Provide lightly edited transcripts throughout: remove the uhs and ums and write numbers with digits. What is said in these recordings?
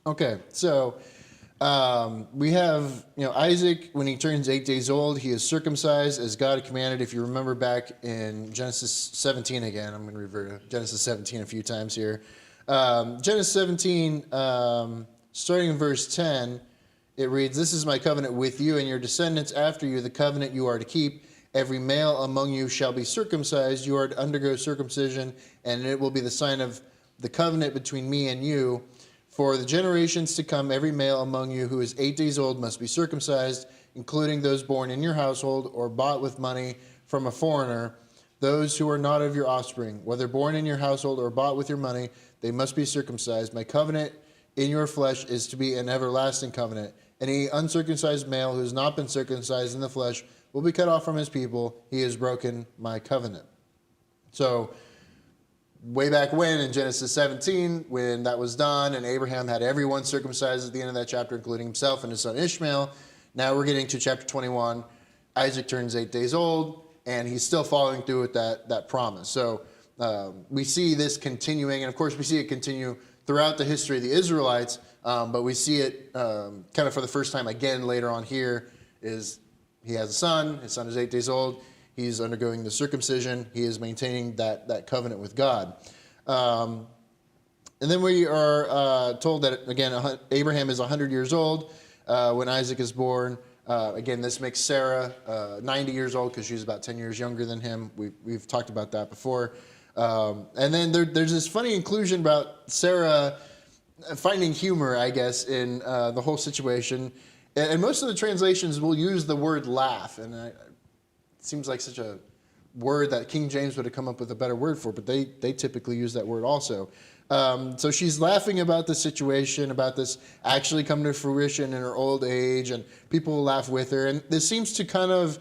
Okay, so we have, Isaac, when he turns 8 days old, he is circumcised as God commanded. If you remember back in Genesis 17 again, I'm going to revert to Genesis 17 a few times here. Genesis 17, starting in verse 10, it reads, "This is my covenant with you and your descendants after you, the covenant you are to keep. Every male among you shall be circumcised. You are to undergo circumcision, and it will be the sign of the covenant between me and you. For the generations to come, every male among you who is 8 days old must be circumcised, including those born in your household or bought with money from a foreigner, those who are not of your offspring. Whether born in your household or bought with your money, they must be circumcised. My covenant in your flesh is to be an everlasting covenant. Any uncircumcised male who has not been circumcised in the flesh will be cut off from his people. He has broken my covenant." So way back when in Genesis 17, when that was done and Abraham had everyone circumcised at the end of that chapter, including himself and his son Ishmael, now we're getting to chapter 21. Isaac turns 8 days old, and he's still following through with that promise. So we see this continuing, and of course we see it continue throughout the history of the Israelites, but we see it kind of for the first time again later on here. Is he has a son, his son is 8 days old, he's undergoing the circumcision, he is maintaining that covenant with God. And then we are told that, again, Abraham is 100 years old when Isaac is born. Again, this makes Sarah 90 years old because she's about 10 years younger than him. We've talked about that before. And then there's this funny inclusion about Sarah finding humor, I guess, in the whole situation. And most of the translations will use the word laugh. And it seems like such a word that King James would have come up with a better word for, but they typically use that word also. So she's laughing about the situation, about this actually coming to fruition in her old age, and people will laugh with her. And this seems to kind of,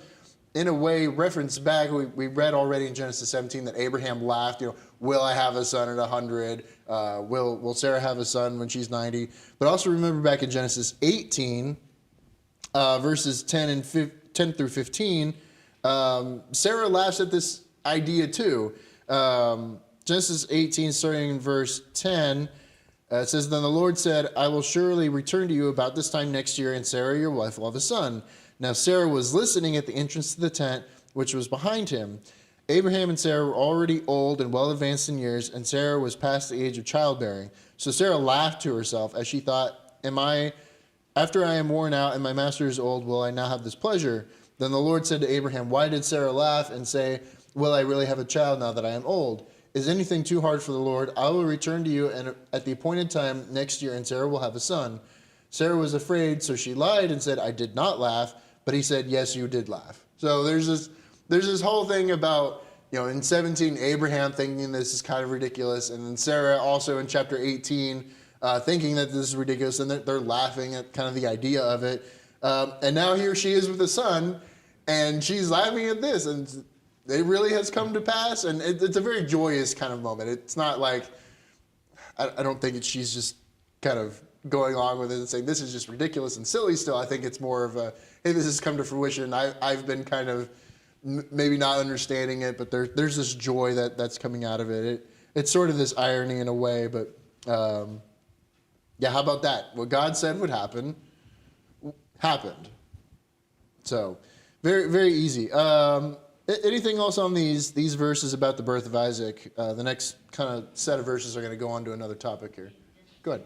in a way, reference back. We read already in Genesis 17 that Abraham laughed, will I have a son at 100? Will Sarah have a son when she's 90? But also remember back in Genesis 18, verses 10 through 15, Sarah laughs at this idea too. Genesis 18, starting in verse 10, it says, "Then the Lord said, I will surely return to you about this time next year, and Sarah, your wife, will have a son. Now Sarah was listening at the entrance to the tent, which was behind him. Abraham and Sarah were already old and well advanced in years, and Sarah was past the age of childbearing. So Sarah laughed to herself as she thought, after I am worn out and my master is old, will I now have this pleasure? Then the Lord said to Abraham, why did Sarah laugh and say, will I really have a child now that I am old? Is anything too hard for the Lord? I will return to you and at the appointed time next year, and Sarah will have a son. Sarah was afraid, so she lied and said, I did not laugh. But he said, yes, you did laugh. So there's this whole thing about, in 17, Abraham thinking this is kind of ridiculous, and then Sarah also in chapter 18 thinking that this is ridiculous, and they're laughing at kind of the idea of it. And now here she is with a son, and she's laughing at this, and it really has come to pass, and it's a very joyous kind of moment. It's not like, I don't think she's just kind of going along with it and saying this is just ridiculous and silly still. I think it's more of a, hey, this has come to fruition. I've been kind of maybe not understanding it, but there's this joy that's coming out of it. It's sort of this irony in a way, but yeah, how about that? What God said would happen, happened. So very, very easy. Anything else on these verses about the birth of Isaac? The next kind of set of verses are going to go on to another topic here. Go ahead.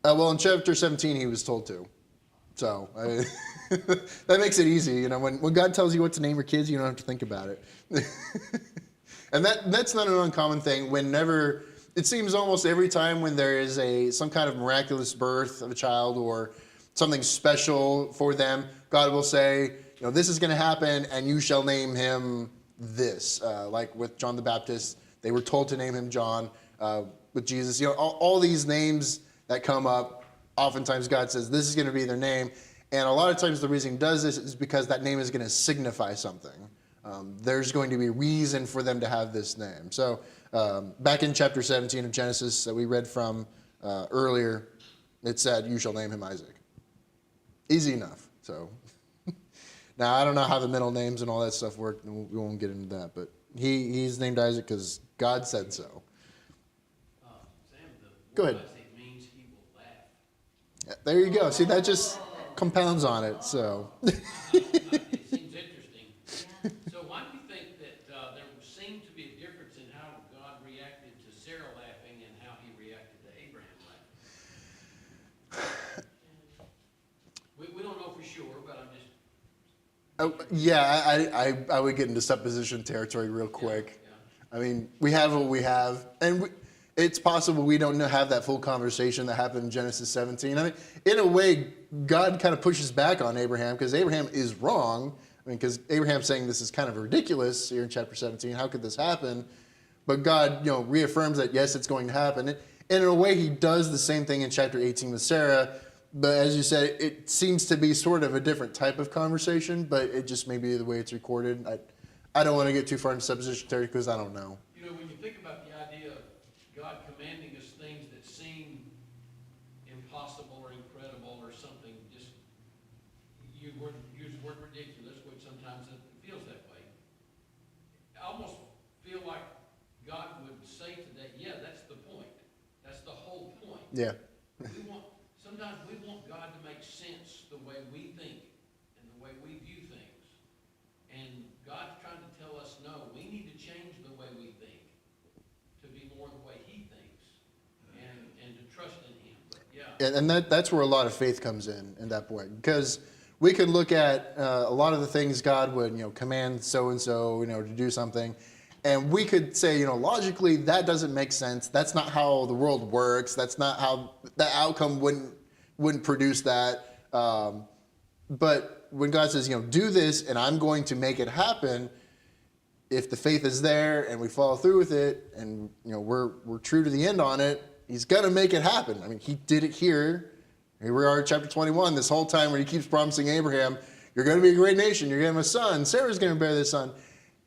Well, in chapter 17, he was told to. So that makes it easy. When God tells you what to name your kids, you don't have to think about it. And that's not an uncommon thing. Whenever, it seems almost every time when there is some kind of miraculous birth of a child or something special for them, God will say, this is going to happen, and you shall name him this. Like with John the Baptist, they were told to name him John. With Jesus, all these names that come up, oftentimes God says, this is going to be their name. And a lot of times the reason he does this is because that name is going to signify something. There's going to be a reason for them to have this name. So back in chapter 17 of Genesis that we read from earlier, it said, you shall name him Isaac. Easy enough. So now I don't know how the middle names and all that stuff work. We won't get into that. But he's named Isaac because God said so. Go ahead. It means he will laugh. Yeah, there you go. See, that just compounds on it. So. It seems interesting. So why do you think that there seemed to be a difference in how God reacted to Sarah laughing and how he reacted to Abraham laughing? We don't know for sure, but I'm just... Oh, yeah, I would get into supposition territory real quick. I mean, we have what we have, and it's possible we don't have that full conversation that happened in Genesis 17. I mean, in a way, God kind of pushes back on Abraham because Abraham is wrong. I mean, because Abraham's saying this is kind of ridiculous here in chapter 17. How could this happen? But God, reaffirms that, yes, it's going to happen. And in a way, he does the same thing in chapter 18 with Sarah. But as you said, it seems to be sort of a different type of conversation, but it just may be the way it's recorded. I don't want to get too far into supposition territory because I don't know. When you think about the idea of God commanding us things that seem impossible or incredible or something, just use the word ridiculous, which sometimes it feels that way. I almost feel like God would say today, yeah, that's the point. That's the whole point. Yeah. Sometimes we want God to make sense the way we think and the way we view things. And God's trying to tell us, no, we need to change the way we think to be more the way he thinks and to trust in him. But yeah. And that's where a lot of faith comes in that point. Because we could look at a lot of the things God would, command so-and-so, to do something. And we could say, logically, that doesn't make sense. That's not how the world works. That's not how the outcome wouldn't produce that. But when God says, do this, and I'm going to make it happen, if the faith is there and we follow through with it, and we're true to the end on it, he's going to make it happen. I mean, he did it here. Here we are in chapter 21, this whole time where he keeps promising Abraham, you're going to be a great nation. You're going to have a son. Sarah's going to bear this son.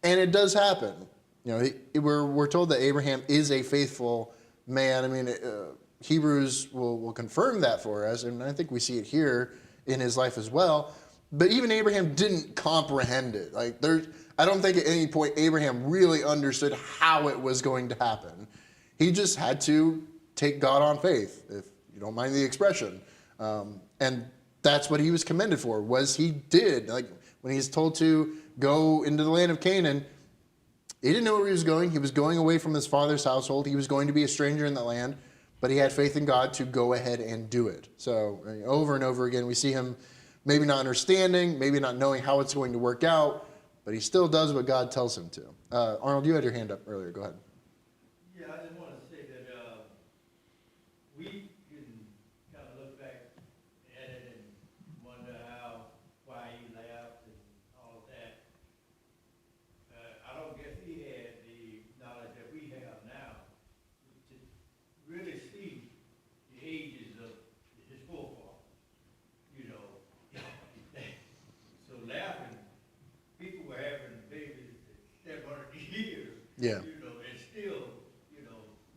And it does happen. We're told that Abraham is a faithful man. I mean, Hebrews will confirm that for us, and I think we see it here in his life as well. But even Abraham didn't comprehend it. I don't think at any point Abraham really understood how it was going to happen. He just had to take God on faith, if you don't mind the expression. And that's what he was commended for, was he did. When he's told to go into the land of Canaan, he didn't know where he was going. He was going away from his father's household. He was going to be a stranger in that land, but he had faith in God to go ahead and do it. So over and over again, we see him maybe not understanding, maybe not knowing how it's going to work out, but he still does what God tells him to. Arnold, you had your hand up earlier. Go ahead. Yeah, I just want to say that we can kind of look back at it and wonder why he laughed and all of that. I don't guess he had the knowledge that we have now to really see the ages of his forefathers. So laughing, people were having babies at 700 years. Yeah. And still,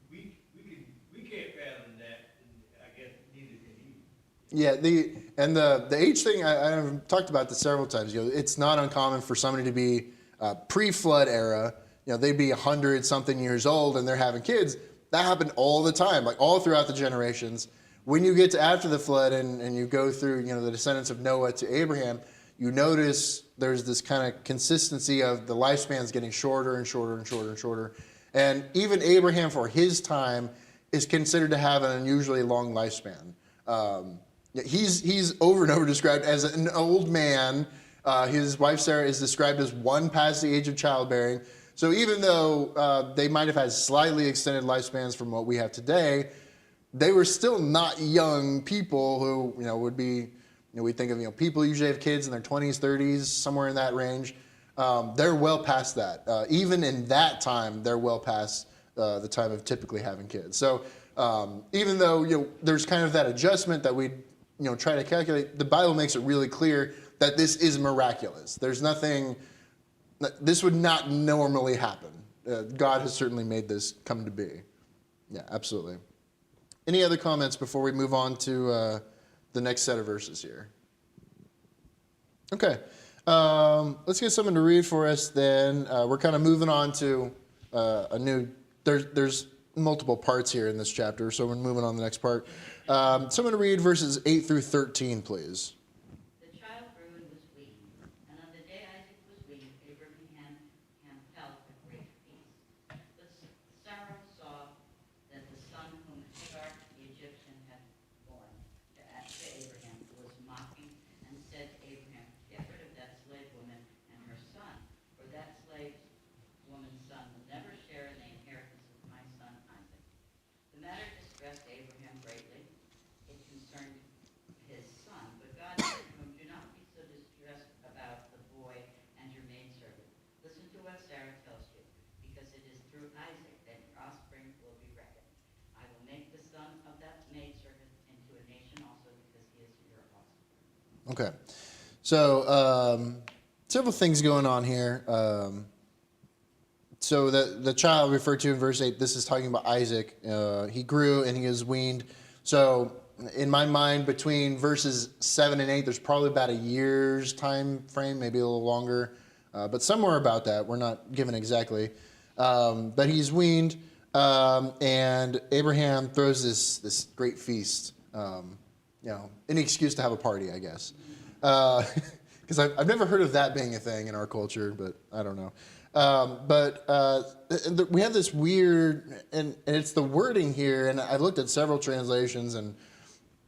we can't fathom that, and I guess neither can he. Yeah, the age thing, I've talked about this several times. It's not uncommon for somebody to be pre-flood era. They'd be 100-something years old and they're having kids. That happened all the time, all throughout the generations. When you get to after the flood and you go through, the descendants of Noah to Abraham, you notice there's this kind of consistency of the lifespans getting shorter and shorter and shorter and shorter. And even Abraham, for his time, is considered to have an unusually long lifespan. He's over and over described as an old man. His wife Sarah is described as one past the age of childbearing. So even though they might have had slightly extended lifespans from what we have today, they were still not young people who would be. We think of people usually have kids in their 20s, 30s, somewhere in that range. They're well past that. Even in that time, they're well past the time of typically having kids. So even though there's kind of that adjustment that we try to calculate, the Bible makes it really clear that this is miraculous. There's nothing. This would not normally happen. God has certainly made this come to be. Yeah, absolutely. Any other comments before we move on to the next set of verses here? Okay. Let's get someone to read for us then. We're kind of moving on to a new... There's multiple parts here in this chapter, so we're moving on to the next part. So I'm going to read verses 8 through 13, please. The child grew and was weaned, and on the day Isaac was weaned, Abraham held a great feast. But Sarah saw that the son whom Hagar the Egyptian had borne to Abraham was mocking, and said to Abraham, "Get rid of that slave woman and her son, for that slave woman's son will never share in the inheritance of my son Isaac." The matter distressed Abraham greatly. It concerned his son, but God said to him, "Do not be so distressed about the boy and your maidservant. Listen to what Sarah tells you, because it is through Isaac that your offspring will be reckoned. I will make the son of that maidservant into a nation also, because he is your offspring." Okay. So several things going on here. So the child referred to in verse 8, this is talking about Isaac. He grew and he was weaned. So in my mind, between verses 7 and 8, there's probably about a year's time frame, maybe a little longer, but somewhere about that. We're not given exactly. But he's weaned, and Abraham throws this great feast. Any excuse to have a party, I guess. Because I've never heard of that being a thing in our culture, but I don't know. We have this weird, and it's the wording here, and I've looked at several translations, and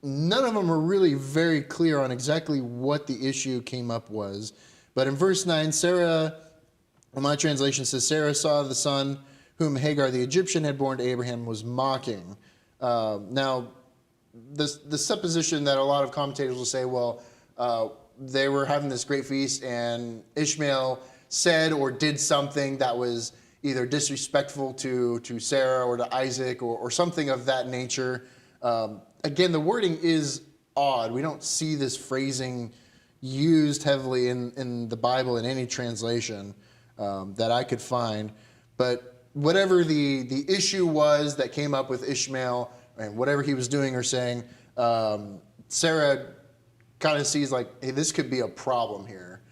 none of them are really very clear on exactly what the issue came up was. But in verse 9, Sarah, my translation says, Sarah saw the son whom Hagar the Egyptian had borne to Abraham was mocking. Now, the supposition that a lot of commentators will say, well, they were having this great feast and Ishmael said or did something that was either disrespectful to Sarah or to Isaac or something of that nature. Again, the wording is odd. We don't see this phrasing used heavily in the Bible in any translation that I could find. But whatever the issue was that came up with Ishmael and whatever he was doing or saying, Sarah kind of sees like, hey, this could be a problem here.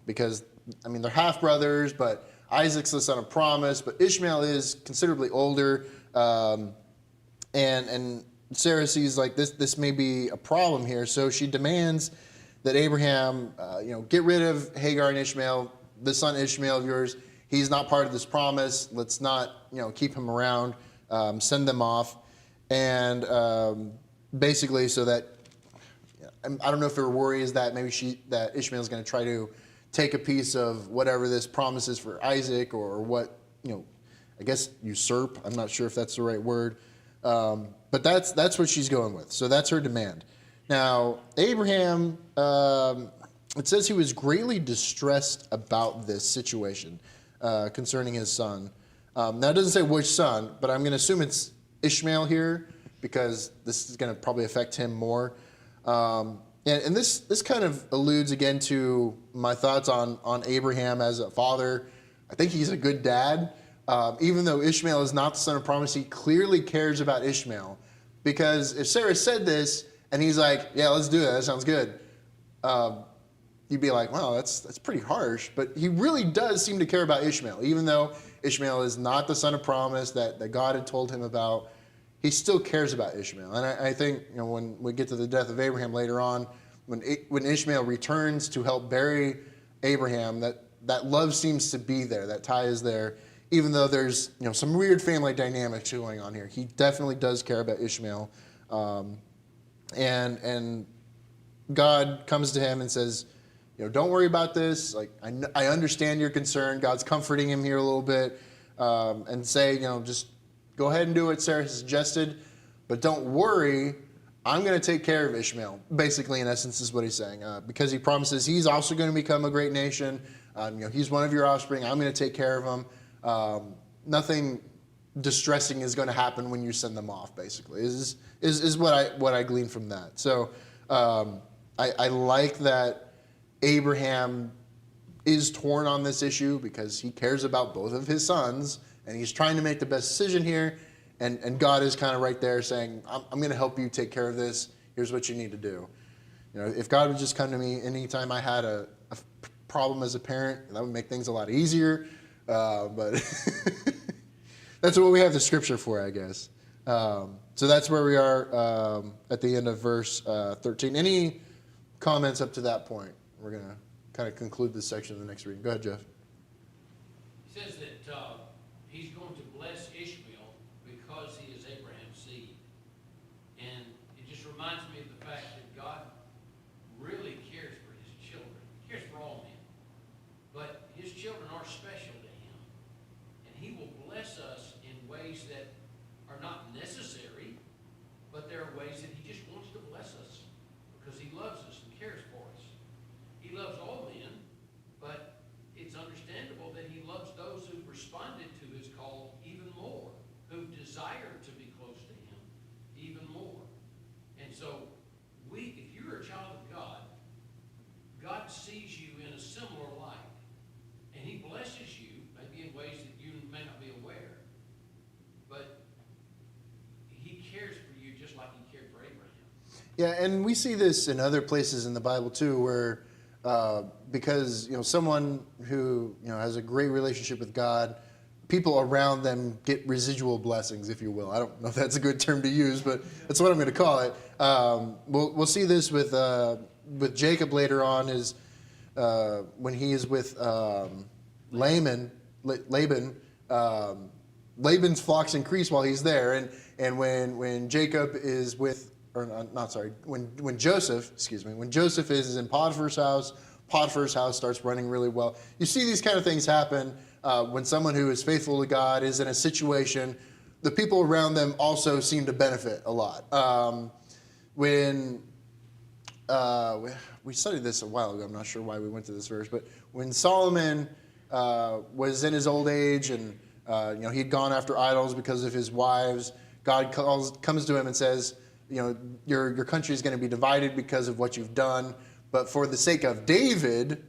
Because, I mean, they're half-brothers, but Isaac's the son of promise, but Ishmael is considerably older. And Sarah sees like this may be a problem here. So she demands that Abraham, get rid of Hagar and Ishmael, the son Ishmael of yours. He's not part of this promise. Let's not, keep him around. Send them off. And basically so that, I don't know if her worry is that maybe that Ishmael's going to try to take a piece of whatever this promise is for Isaac or what, I guess usurp. I'm not sure if that's the right word. But that's what she's going with. So that's her demand. Now, Abraham, it says he was greatly distressed about this situation concerning his son. Now, it doesn't say which son, but I'm going to assume it's Ishmael here because this is going to probably affect him more. And this kind of alludes again to my thoughts on Abraham as a father. I think he's a good dad. Even though Ishmael is not the son of promise, he clearly cares about Ishmael. Because if Sarah said this and he's like, yeah, let's do it, that sounds good, you'd be like, wow, that's pretty harsh. But he really does seem to care about Ishmael. Even though Ishmael is not the son of promise that God had told him about, he still cares about Ishmael. And I think when we get to the death of Abraham later on, when Ishmael returns to help bury Abraham, that love seems to be there, that tie is there. Even though there's some weird family dynamics going on here, he definitely does care about Ishmael, and God comes to him and says, don't worry about this. Like I understand your concern. God's comforting him here a little bit, and say just go ahead and do what Sarah suggested, but don't worry. I'm going to take care of Ishmael. Basically, in essence, is what he's saying, because he promises he's also going to become a great nation. He's one of your offspring. I'm going to take care of him. Nothing distressing is going to happen when you send them off, basically, is what I glean from that. So I like that Abraham is torn on this issue because he cares about both of his sons, and he's trying to make the best decision here, and God is kind of right there saying, I'm going to help you take care of this. Here's what you need to do. If God would just come to me anytime I had a problem as a parent, that would make things a lot easier. But That's what we have the scripture for, I guess. So that's where we are at the end of verse 13. Any comments up to that point? We're going to kind of conclude this section of the next reading. Go ahead, Jeff. He says that he's going to bless Ishmael because he is Abraham's seed. And it just reminds me of the fact that God really cares for his children. He cares for all men. But his children are special to him. And he will bless us in ways that are not necessary, but there are ways that he just wants to bless us because he loves us and cares for us. He loves all men, but it's understandable that he loves those who've responded to his call even more, who've desired to be close to him even more. And so if you're a child of God, God sees you in a similar light. And he blesses you, maybe in ways that you may not be aware. But he cares for you just like he cared for Abraham. Yeah, and we see this in other places in the Bible too, where because someone who has a great relationship with God, people around them get residual blessings, if you will. I don't know if that's a good term to use, but that's what I'm going to call it. We'll see this with Jacob later on, is when he is with Laban. Laban's flocks increase while he's there, and when Jacob is with, or not sorry, when Joseph is in Potiphar's house starts running really well. You see these kind of things happen when someone who is faithful to God is in a situation. The people around them also seem to benefit a lot. When we studied this a while ago, I'm not sure why we went to this verse, but when Solomon was in his old age and he'd gone after idols because of his wives, God comes to him and says, your country is going to be divided because of what you've done, but for the sake of David,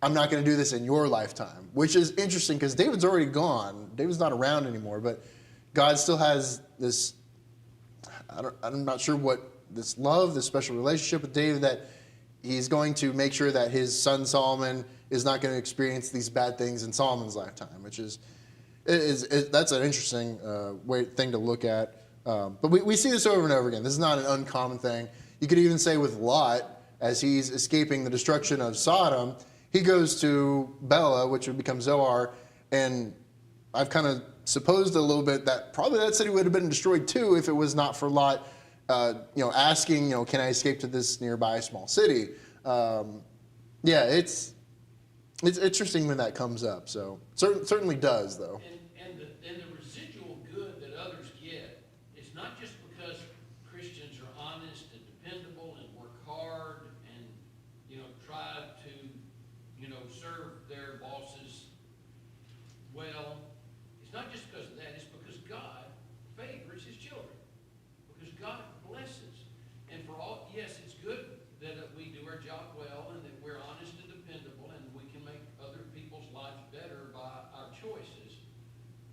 I'm not going to do this in your lifetime, which is interesting because David's already gone. David's not around anymore, but God still has this, I'm not sure what, this love, this special relationship with David, that he's going to make sure that his son Solomon is not going to experience these bad things in Solomon's lifetime, which is that's an interesting thing to look at. But we see this over and over again. This is not an uncommon thing. You could even say with Lot, as he's escaping the destruction of Sodom, he goes to Bela, which would become Zoar, and I've kind of supposed a little bit that probably that city would have been destroyed too if it was not for Lot, asking, can I escape to this nearby small city? It's interesting when that comes up. So certainly does, though. And the residual good that others get is not just because Christians are honest and dependable and work hard and try to serve their bosses well. It's not just because of that. It's because God favors his children. Because God blesses. And for all, yes, it's good that we do our job well and that we're honest and dependable and we can make other people's lives better by our choices.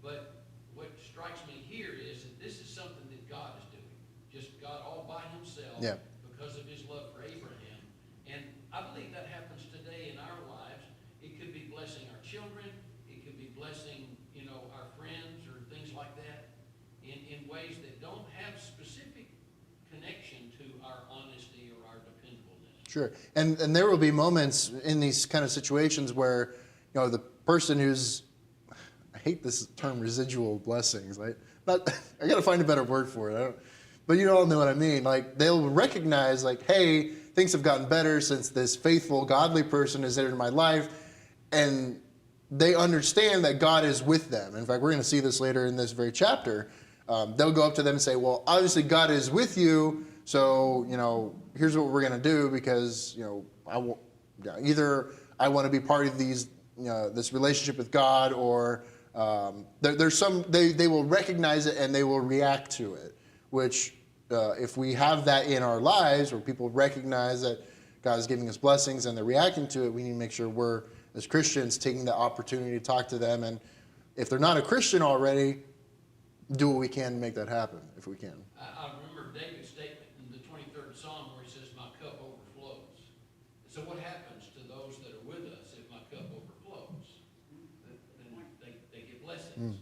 But what strikes me here is that this is something that God is doing. Just God all by himself. Yeah. Because of his love for Abraham. And I believe that happens today in our lives. It could be blessing our children. It could be blessing, our friends or things like that in ways that don't have specific connection to our honesty or our dependableness. Sure. And there will be moments in these kind of situations where, the person who's, I hate this term, residual blessings. I got to find a better word for it. But you all know what I mean. Like, they'll recognize, like, hey, things have gotten better since this faithful, godly person has entered my life. And they understand that God is with them. In fact, we're going to see this later in this very chapter. They'll go up to them and say, well, obviously God is with you, so, here's what we're going to do because, either I want to be part of these, this relationship with God, or there's some, they will recognize it and they will react to it, which if we have that in our lives where people recognize that God is giving us blessings and they're reacting to it, we need to make sure we're, as Christians, taking the opportunity to talk to them. And if they're not a Christian already, do what we can to make that happen, if we can. I remember David's statement in the 23rd Psalm where he says, my cup overflows. So what happens to those that are with us if my cup overflows? Then they get blessings.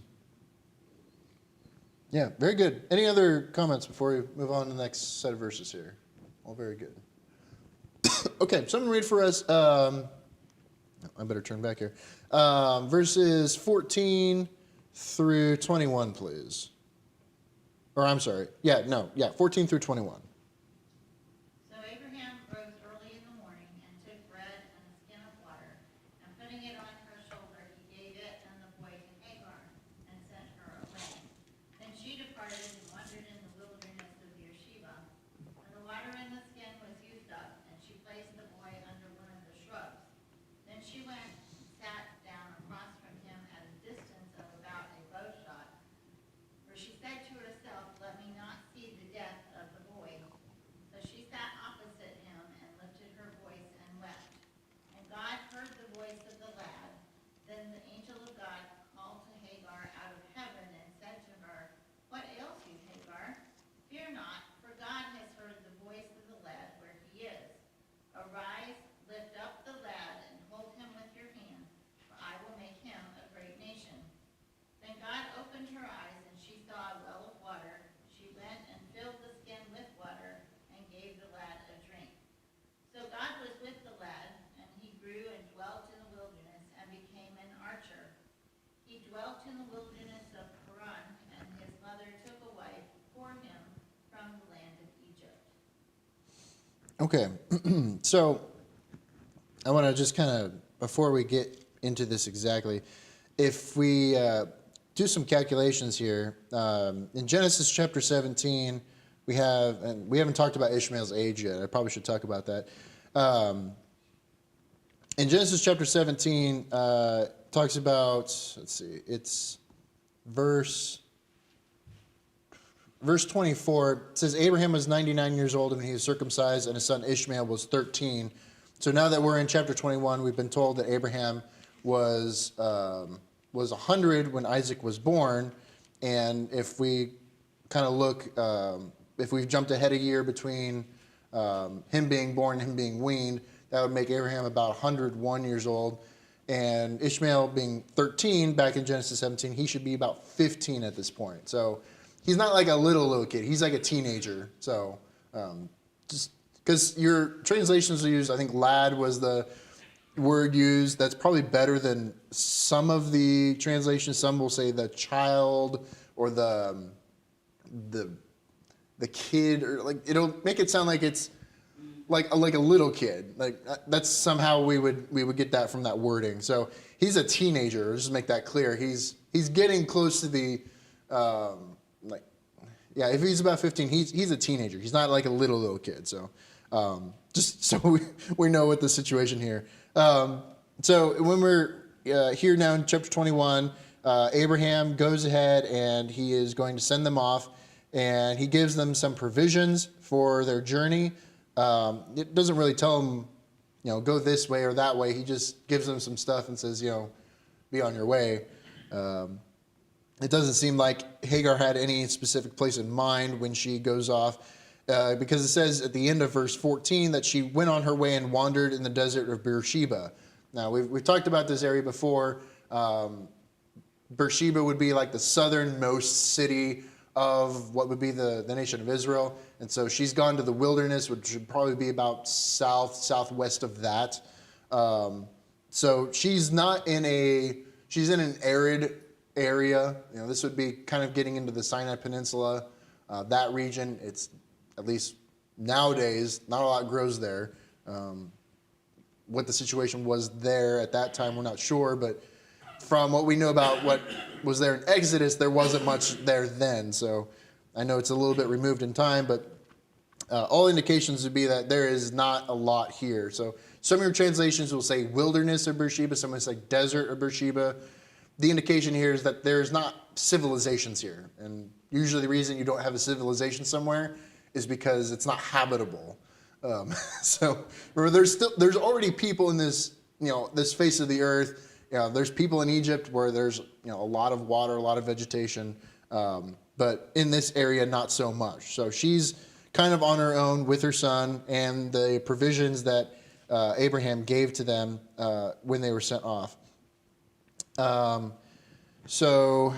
Yeah, very good. Any other comments before we move on to the next set of verses here? All very good. Okay, so I'm going to read for us, I better turn back here, verses 14 through 21, please. Or I'm sorry, 14 through 21. So Abraham rose early in the morning and took bread and a skin of water, and putting it on her shoulder, he gave it and the boy to Hagar, and sent her away. Then she departed and wandered in the wilderness of Beersheba. And the water in the skin was used up, and she placed the boy under one of the shrubs. Then she went and sat down across from him at a distance of about a bow shot. For she said to herself, let me not see the death of the boy. So she sat opposite him and lifted her voice and wept. And God heard the voice of the lad. Then the angel of God called to Hagar out of heaven and said to her, what ails you, Hagar? Fear not, for God has heard the voice of the lad where he is. Arise, lift up the lad, and hold him with your hand, for I will make him a great nation. Then God opened her eyes, and she saw a well of water. She went and filled the skin with water, and gave the lad a drink. So God was with the lad, and he grew and dwelt in the wilderness, and became an archer. He dwelt in the wilderness of Haran, and his mother took a wife for him from the land of Egypt. Okay, so I want to just kind of, before we get into this exactly, if we do some calculations here, in Genesis chapter 17, we have, and we haven't talked about Ishmael's age yet. I probably should talk about that. In Genesis chapter 17, talks about, let's see, it's verse 24. It says, Abraham was 99 years old and he was circumcised, and his son Ishmael was 13. So now that we're in chapter 21, we've been told that Abraham was 100 when Isaac was born. And if we kind of look, if we've jumped ahead a year between him being born and him being weaned, that would make Abraham about 101 years old. And Ishmael being 13 back in Genesis 17, he should be about 15 at this point. So he's not like a little kid. He's like a teenager. So just because your translations will use, I think lad was the word used. That's probably better than some of the translations. Some will say the child or the kid, or like it'll make it sound like it's like a little kid. Like that's somehow we would get that from that wording. So he's a teenager. Just to make that clear. He's getting close to the if he's about 15, he's a teenager. He's not like a little kid. So just so we know what the situation here. So when we're here now in chapter 21, Abraham goes ahead and he is going to send them off, and he gives them some provisions for their journey. It doesn't really tell them, go this way or that way. He just gives them some stuff and says, be on your way. It doesn't seem like Hagar had any specific place in mind when she goes off, because it says at the end of verse 14 that she went on her way and wandered in the desert of Beersheba. Now, we've talked about this area before. Beersheba would be like the southernmost city of what would be the nation of Israel. And so she's gone to the wilderness, which would probably be about southwest of that. So she's not she's in an arid area. This would be kind of getting into the Sinai Peninsula, that region. It's, at least nowadays, not a lot grows there. What the situation was there at that time, we're not sure, but from what we know about what was there in Exodus, there wasn't much there then. So I know it's a little bit removed in time, but all indications would be that there is not a lot here. So some of your translations will say wilderness of Beersheba, some will say desert of Beersheba. The indication here is that there's not civilizations here. And usually the reason you don't have a civilization somewhere is because it's not habitable. So remember, there's already people in this, this face of the earth. There's people in Egypt where there's, a lot of water, a lot of vegetation. But in this area, not so much. So she's kind of on her own with her son and the provisions that Abraham gave to them when they were sent off. So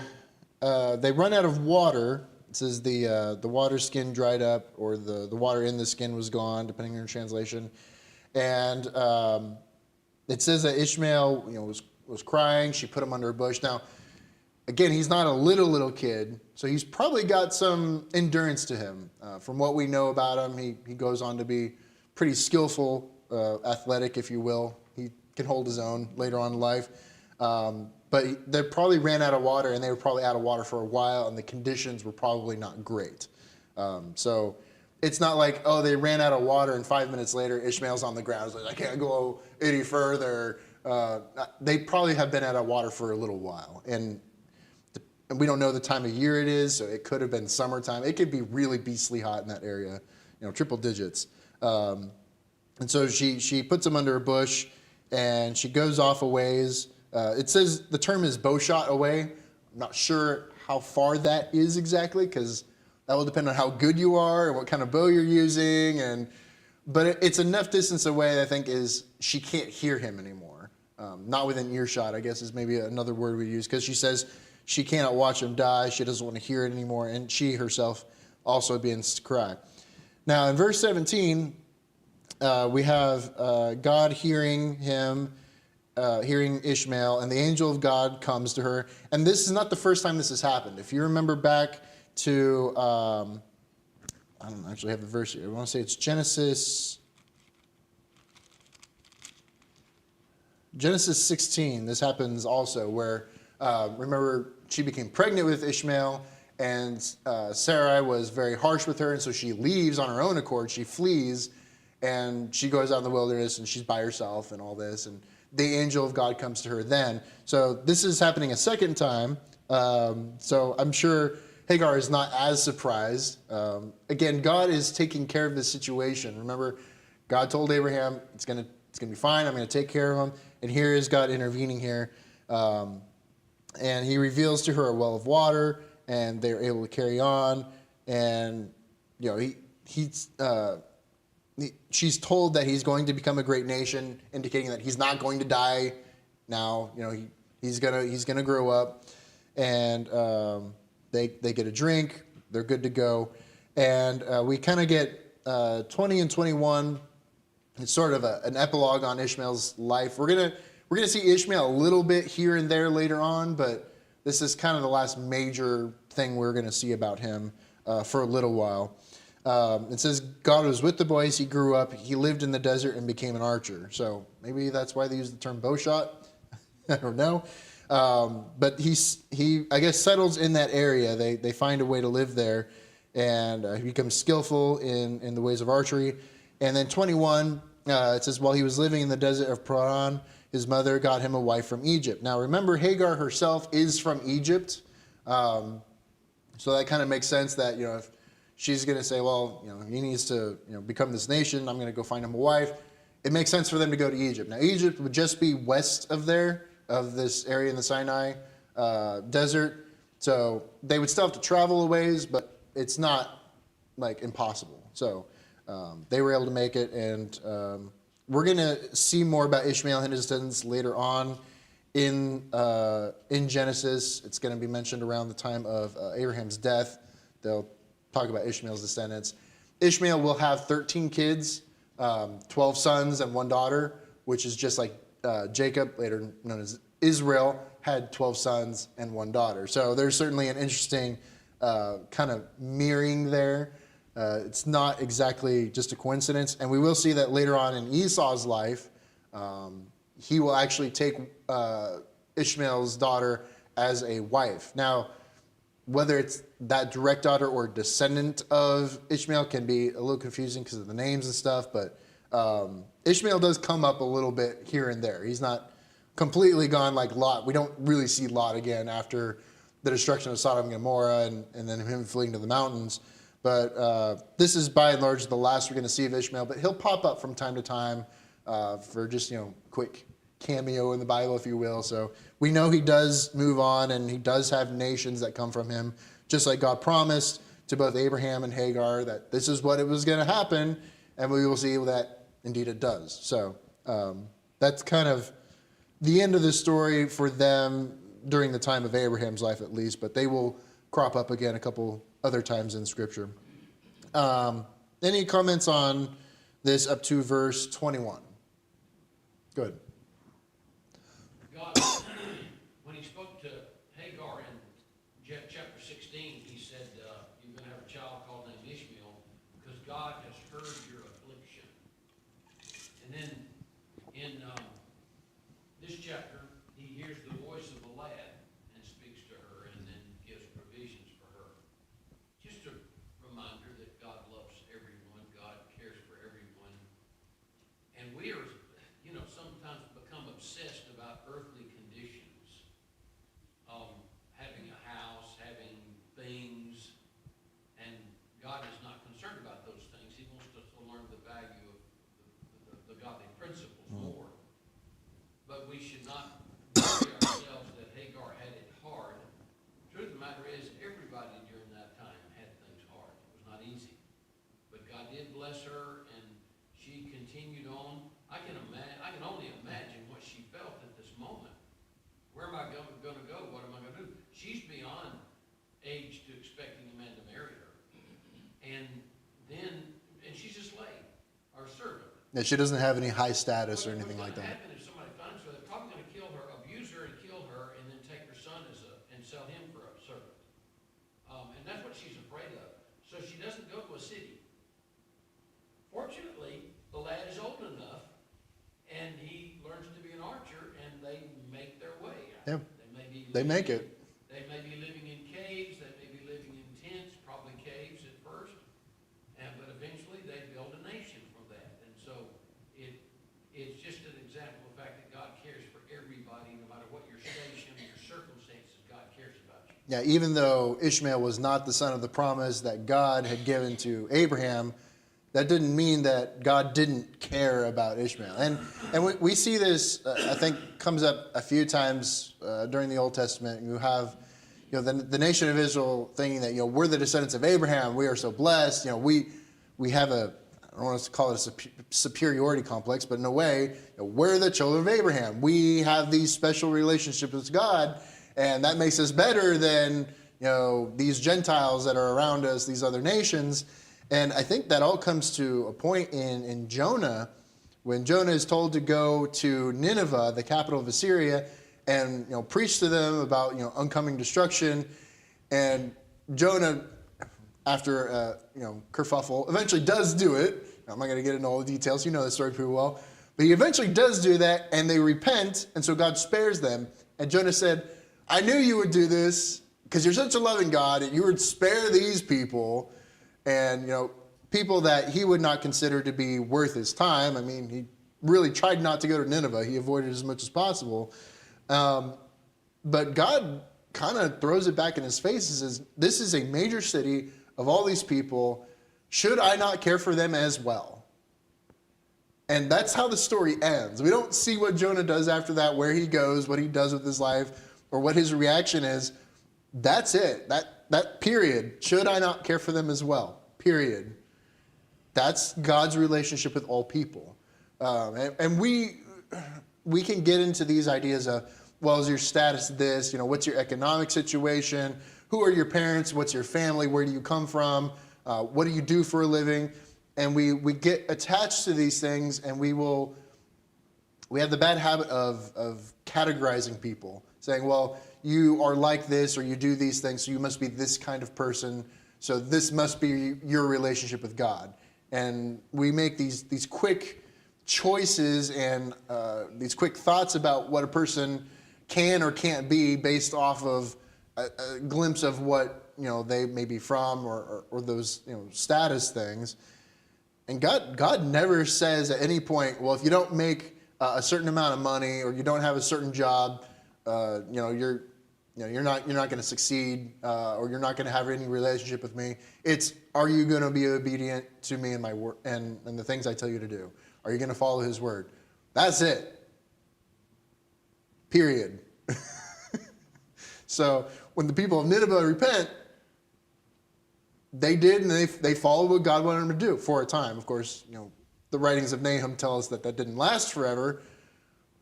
they run out of water. It says the water skin dried up, or the water in the skin was gone, depending on your translation. And it says that Ishmael, was crying. She put him under a bush. Now, again, he's not a little kid, so he's probably got some endurance to him. From what we know about him, he goes on to be pretty skillful, athletic, if you will. He can hold his own later on in life. But they probably ran out of water, and they were probably out of water for a while, and the conditions were probably not great. So it's not like, oh, they ran out of water, and 5 minutes later, Ishmael's on the ground. He's like, I can't go any further. They probably have been out of water for a little while. And we don't know the time of year it is, so it could have been summertime. It could be really beastly hot in that area, triple digits. And so she puts him under a bush, and she goes off a ways. It says the term is bow shot away. I'm not sure how far that is exactly, because that will depend on how good you are and what kind of bow you're using. But it's enough distance away, I think, is she can't hear him anymore. Not within earshot, I guess, is maybe another word we use, because she says she cannot watch him die. She doesn't want to hear it anymore, and she herself also begins to cry. Now, in verse 17, we have God hearing him, hearing Ishmael, and the angel of God comes to her. And this is not the first time this has happened. If you remember back to, I don't actually have the verse here. I want to say it's Genesis 16. This happens also, where, remember, she became pregnant with Ishmael, and Sarai was very harsh with her, and so she leaves on her own accord. She flees, and she goes out in the wilderness, and she's by herself and all this, and the angel of God comes to her then. So this is happening a second time. So I'm sure Hagar is not as surprised. Again, God is taking care of this situation. Remember, God told Abraham, it's gonna be fine. I'm gonna take care of him. And here is God intervening here. And he reveals to her a well of water, and they're able to carry on. And she's told that he's going to become a great nation, indicating that he's not going to die now. He's gonna grow up, and they get a drink. They're good to go, and we kind of get 20 and 21. It's sort of an epilogue on Ishmael's life. We're gonna see Ishmael a little bit here and there later on, but this is kind of the last major thing we're gonna see about him for a little while. It says God was with the boy as he grew up. He lived in the desert and became an archer. So maybe that's why they use the term bow shot. I don't know. But he I guess settles in that area. They find a way to live there, and he becomes skillful in the ways of archery. And then 21, it says, while he was living in the desert of Paran, his mother got him a wife from Egypt. Now remember, Hagar herself is from Egypt. So that kind of makes sense that, if she's going to say, well, he needs to become this nation, I'm going to go find him a wife. It makes sense for them to go to Egypt. Now, Egypt would just be west of this area in the Sinai desert. So they would still have to travel a ways, but it's not like impossible. So they were able to make it. And we're going to see more about Ishmael and his descendants later on in Genesis. It's going to be mentioned around the time of Abraham's death. They'll talk about Ishmael's descendants. Ishmael will have 13 kids, 12 sons and 1 daughter, which is just like Jacob, later known as Israel, had 12 sons and 1 daughter. So there's certainly an interesting kind of mirroring there. It's not exactly just a coincidence. And we will see that later on in Esau's life, he will actually take Ishmael's daughter as a wife. Now, whether it's that direct daughter or descendant of Ishmael can be a little confusing because of the names and stuff, but Ishmael does come up a little bit here and there. He's not completely gone like Lot. We don't really see Lot again after the destruction of Sodom and Gomorrah and then him fleeing to the mountains. But this is by and large the last we're going to see of Ishmael, but he'll pop up from time to time for just, quick cameo in the Bible, if you will. So we know he does move on, and he does have nations that come from him, just like God promised to both Abraham and Hagar that this is what it was going to happen, and we will see that indeed it does. So that's kind of the end of the story for them. during the time of Abraham's life at least, but they will crop up again a couple other times in Scripture. Any comments on this up to verse 21? Good. God, when he spoke to Hagar in chapter 16, he said, you're going to have a child called named Ishmael because God has heard your affliction. And then in this chapter, he hears the voice of the lad and speaks to her and then gives provisions for her. Just a reminder that God loves everyone, God cares for everyone. And we are, sometimes become obsessed about earthly conditions. Having a house, having things, and God is not concerned about those things. He wants us to learn the value of the godly principles more. But we should not worry ourselves that Hagar had it hard. The truth of the matter is, everybody during that time had things hard. It was not easy. But God did bless her, and she continued on. I can only imagine what she felt at this moment. Where am I going to go? What am I going to do? She's beyond age to expecting a man to marry her. And she's a slave or a servant. Yeah, she doesn't have any high status or anything like What's that. going to happen if somebody finds her? They're probably going to kill her, abuse her, and kill her, and then take her son and sell him for a servant. And that's what she's afraid of. So she doesn't go to a city. Fortunately, the lad is old enough, and he learns to be an archer, and they make their way. Yeah. They make it. They may be living in caves. They may be living in tents, probably caves at first, but eventually they build a nation from that. And so it's just an example of the fact that God cares for everybody, no matter what your station, your circumstances. God cares about you. Yeah, even though Ishmael was not the son of the promise that God had given to Abraham, that didn't mean that God didn't care about Ishmael. And we see this, I think, comes up a few times during the Old Testament. You have, the nation of Israel thinking that, we're the descendants of Abraham. We are so blessed. We have I don't want to call it a superiority complex, but in a way, we're the children of Abraham. We have these special relationships with God, and that makes us better than, these Gentiles that are around us, these other nations. And I think that all comes to a point in Jonah, when Jonah is told to go to Nineveh, the capital of Assyria, and preach to them about oncoming destruction. And Jonah, after kerfuffle, eventually does do it. I'm not going to get into all the details. You know the story pretty well. But he eventually does do that, and they repent, and so God spares them. And Jonah said, I knew you would do this because you're such a loving God, and you would spare these people. And, people that he would not consider to be worth his time. I mean, he really tried not to go to Nineveh. He avoided as much as possible. But God kind of throws it back in his face and says, this is a major city of all these people. Should I not care for them as well? And that's how the story ends. We don't see what Jonah does after that, where he goes, what he does with his life, or what his reaction is. That's it. That period. Should I not care for them as well? Period. That's God's relationship with all people. And we can get into these ideas of, well, is your status this? What's your economic situation? Who are your parents? What's your family? Where do you come from? What do you do for a living? And we get attached to these things, and we have the bad habit of categorizing people, saying, well, you are like this, or you do these things, so you must be this kind of person, so this must be your relationship with God. And we make these quick choices and these quick thoughts about what a person can or can't be based off of a glimpse of what they may be from, or those status things. And God never says at any point, well, if you don't make a certain amount of money, or you don't have a certain job, you're not going to succeed, or you're not going to have any relationship with me. It's, are you going to be obedient to me and my word and the things I tell you to do? Are you going to follow his word? That's it. Period. So when the people of Nineveh repent, they did, and they followed what God wanted them to do for a time. Of course, the writings of Nahum tell us that didn't last forever.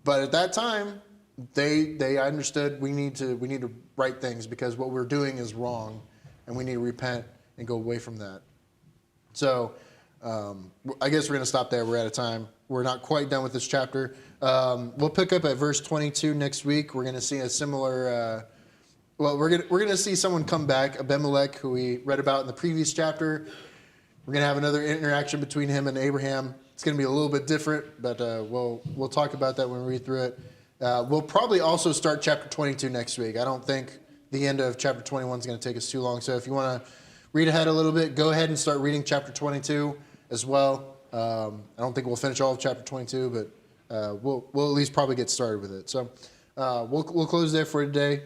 But at that time, they understood we need to right things because what we're doing is wrong, and we need to repent and go away from that. So I guess we're going to stop there. We're out of time. We're not quite done with this chapter. We'll pick up at verse 22 next week. We're going to see a similar. We're gonna see someone come back, Abimelech, who we read about in the previous chapter. We're gonna have another interaction between him and Abraham. It's gonna be a little bit different, but we'll talk about that when we read through it. We'll probably also start chapter 22 next week. I don't think the end of chapter 21 is gonna take us too long. So if you want to read ahead a little bit, go ahead and start reading chapter 22 as well. I don't think we'll finish all of chapter 22, but we'll at least probably get started with it. So we'll close there for today.